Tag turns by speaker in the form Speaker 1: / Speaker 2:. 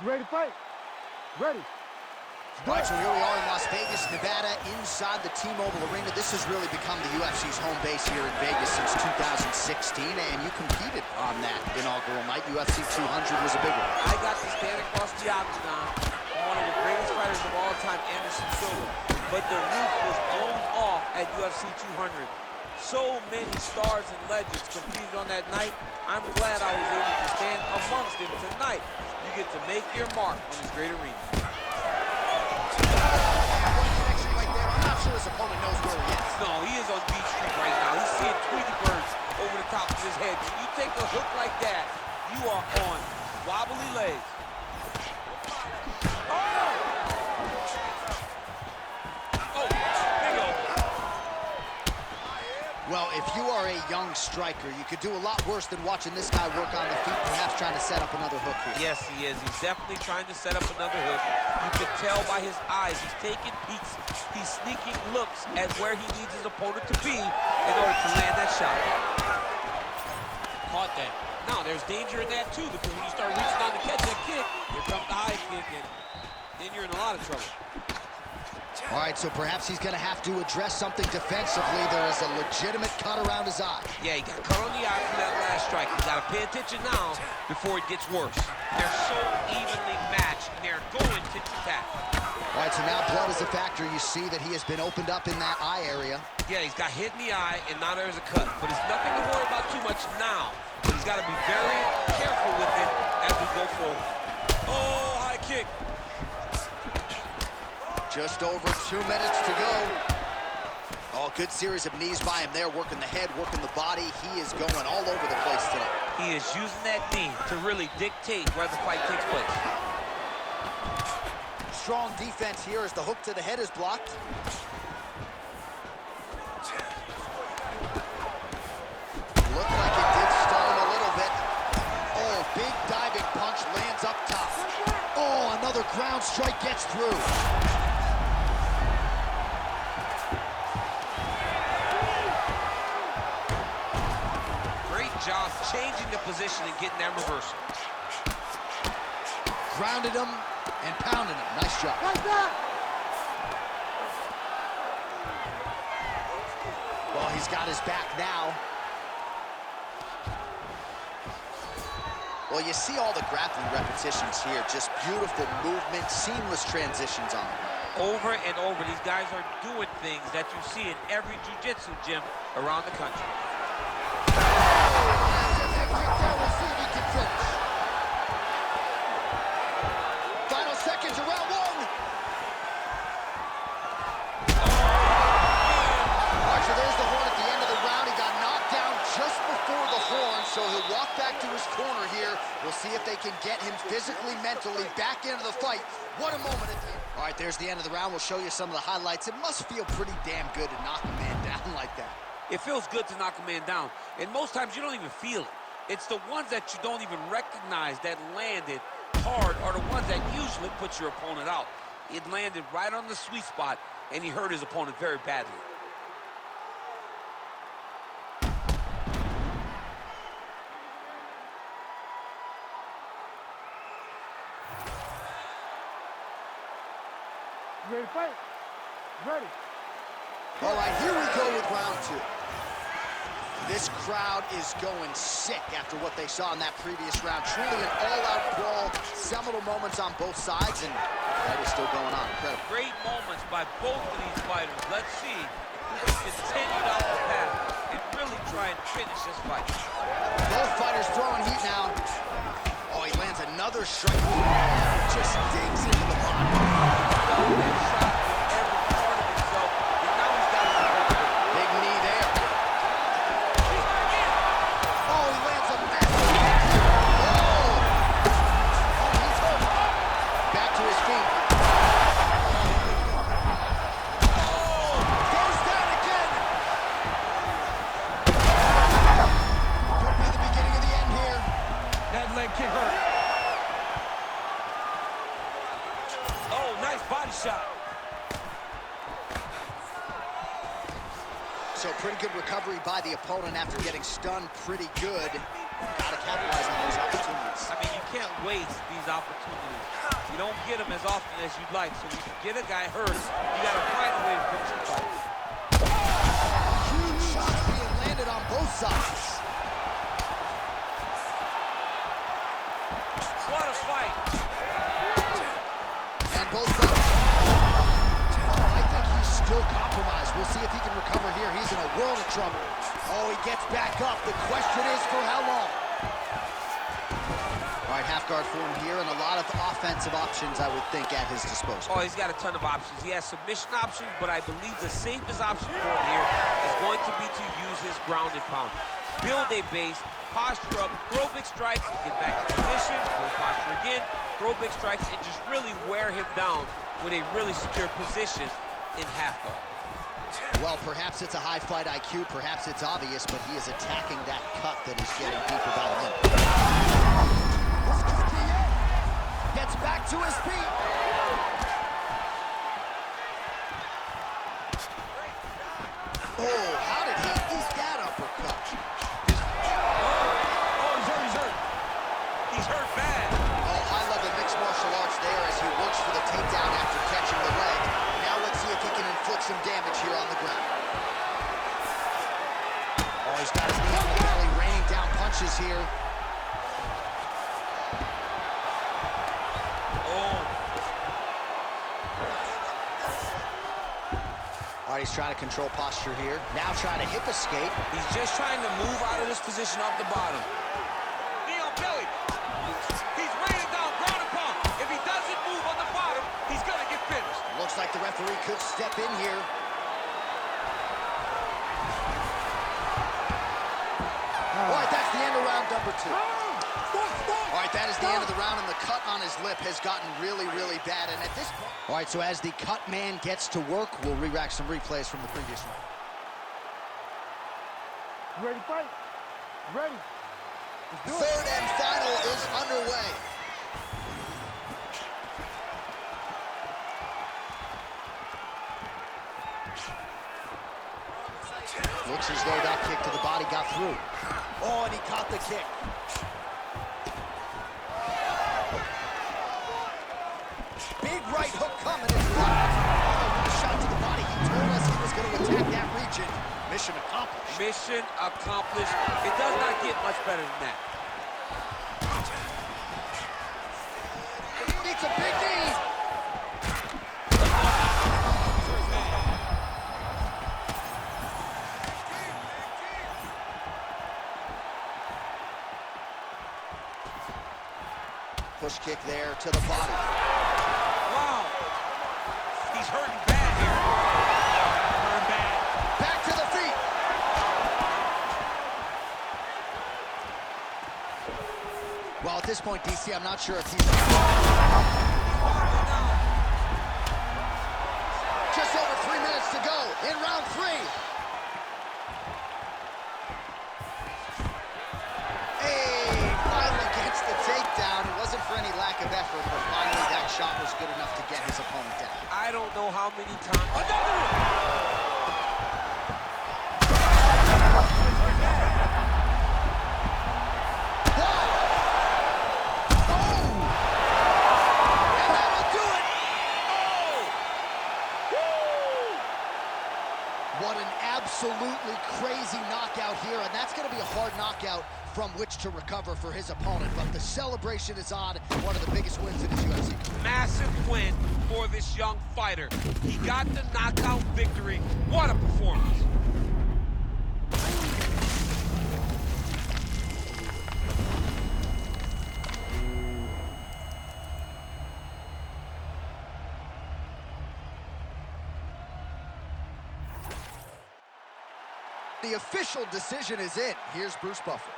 Speaker 1: Ready to fight? Ready.
Speaker 2: All right, so here we are in Las Vegas, Nevada, inside the T-Mobile Arena. This has really become the UFC's home base here in Vegas since 2016, and you competed on that inaugural night. UFC 200 was a big one.
Speaker 3: I got to stand across the octagon from one of the greatest fighters of all time, Anderson Silva. But the roof was blown off at UFC 200. So many stars and legends competed on that night. I'm glad I was able to stand amongst them tonight. You get to make your mark on this great arena.
Speaker 2: His opponent knows where he is.
Speaker 3: No, he is on Beach Street right now. He's seeing Tweety birds over the top of his head. When you take a hook like that, you are on wobbly legs. Oh, big O.
Speaker 2: Well, if you are a young striker, you could do a lot worse than watching this guy work on the feet, perhaps trying to set up another hook here.
Speaker 3: Yes, he is. He's definitely trying to set up another hook. You can tell by his eyes. He's taking peeks. He's sneaking looks at where he needs his opponent to be in order to land that shot. Caught that. Now, there's danger in that, too, because when you start reaching down to catch that kick, here comes the high kick, and then you're in a lot of trouble.
Speaker 2: All right, so perhaps he's going to have to address something defensively. There is a legitimate cut around his eye.
Speaker 3: Yeah, he got cut on the eye from that last strike. He's got to pay attention now before it gets worse. They're so evenly matched, and they're going tit-for-tat.
Speaker 2: All right, so now blood is a factor. You see that he has been opened up in that eye area.
Speaker 3: Yeah, he's got hit in the eye, and now there's a cut. But it's nothing to worry about too much now. But he's got to be very careful with it as we go forward. Oh, high kick.
Speaker 2: Just over 2 minutes to go. Oh, good series of knees by him there, working the head, working the body. He is going all over the place today.
Speaker 3: He is using that knee to really dictate where the fight takes place.
Speaker 2: Strong defense here as the hook to the head is blocked. Looked like it did stall him a little bit. Oh, big diving punch lands up top. Oh, another ground strike gets through.
Speaker 3: Job changing the position and getting that reversal.
Speaker 2: Grounded him and pounded him. Nice job.
Speaker 1: Like that.
Speaker 2: Well, he's got his back now. Well, you see all the grappling repetitions here. Just beautiful movement, seamless transitions on him.
Speaker 3: Over and over, these guys are doing things that you see in every jiu-jitsu gym around the country.
Speaker 2: Final seconds of round one. So there's the horn at the end of the round. He got knocked down just before the horn, so he'll walk back to his corner here. We'll see if they can get him physically, mentally back into the fight. What a moment at the end. All right, there's the end of the round. We'll show you some of the highlights. It must feel pretty damn good to knock a man down like that.
Speaker 3: It feels good to knock a man down, and most times you don't even feel it. It's the ones that you don't even recognize that landed hard are the ones that usually put your opponent out. It landed right on the sweet spot, and he hurt his opponent very badly.
Speaker 1: Ready to fight? Ready.
Speaker 2: All right, here we go with round two. This crowd is going sick after what they saw in that previous round. Truly an all-out brawl, seminal moments on both sides, and that is still going on. Incredible.
Speaker 3: Great moments by both of these fighters. Let's see who can continue down the path and really try and finish this fight.
Speaker 2: Both fighters throwing heat now. Oh, he lands another strike. Just digs into the body.
Speaker 3: That shot every part of himself, and now he's got his opponent.
Speaker 2: Big knee there. Oh, he lands a massive kick. Oh! Oh, he's hurt. Back to his feet. Oh! Goes down again. Could be the beginning of the end here.
Speaker 3: That leg kick hurt. Oh, nice body shot.
Speaker 2: So pretty good recovery by the opponent after getting stunned pretty good. Gotta capitalize on those opportunities.
Speaker 3: I mean, you can't waste these opportunities. You don't get them as often as you'd like. So when you get a guy hurt, you got to find a way to finish the fight.
Speaker 2: Huge shots being landed on both sides.
Speaker 3: What a fight.
Speaker 2: And both guys. Oh, I think he's still compromised. We'll see if he can recover here. He's in a world of trouble. Oh, he gets back up. The question is for how long? All right, half guard form here, and a lot of offensive options, I would think, at his disposal.
Speaker 3: Oh, he's got a ton of options. He has submission options, but I believe the safest option for him here is going to be to use his ground and pound. Build a base, posture up, throw big strikes, get back to position, build posture again, throw big strikes, and just really wear him down with a really secure position in half guard.
Speaker 2: Well, perhaps it's a high fight IQ, perhaps it's obvious, but he is attacking that cut that is getting deep about him. Gets back to his feet. Oh, how did he eat that uppercut?
Speaker 3: Oh, he's hurt. He's hurt bad.
Speaker 2: Oh, I love the mixed martial arts there as he works for the takedown after catching the leg. Now let's see if he can inflict some damage here on the ground. Oh, he's got his knee on the belly, raining down punches here. All right, he's trying to control posture here. Now trying to hip escape.
Speaker 3: He's just trying to move out of this position off the bottom. Knee on belly. He's raining down, ground and pound. If he doesn't move on the bottom, he's gonna get finished.
Speaker 2: Looks like the referee could step in here. All right, that's the end of round number 2. All right, that is the end of the round, and the cut on his lip has gotten really, really bad. And at this point... All right, so as the cut man gets to work, we'll re-rack some replays from the previous round.
Speaker 1: You ready to fight? Ready. Let's do it.
Speaker 2: Third and final is underway. Looks as though that kick to the body got through. Oh, and he caught the kick. Big right hook coming. It's blocked. Oh, a shot to the body. He told us he was going to attack that region. Mission accomplished.
Speaker 3: Mission accomplished. It does not get much better than that.
Speaker 2: It's a big knee. Push kick there to the body.
Speaker 3: Wow. He's hurting bad here. Hurting bad.
Speaker 2: Back to the feet. Well, at this point, DC, I'm not sure if he's... Just over 3 minutes to go in round 3. For any lack of effort, but finally that shot was good enough to get his opponent down.
Speaker 3: I don't know how many times. Another one!
Speaker 2: Oh! And that'll do it!
Speaker 3: Oh!
Speaker 2: What an absolutely crazy knockout here, and that's going to be a hard knockout from which to recover for his opponent, but the celebration is on. One of the biggest wins in his UFC career.
Speaker 3: Massive win for this young fighter. He got the knockout victory. What a performance.
Speaker 2: The official decision is in. Here's Bruce Buffer.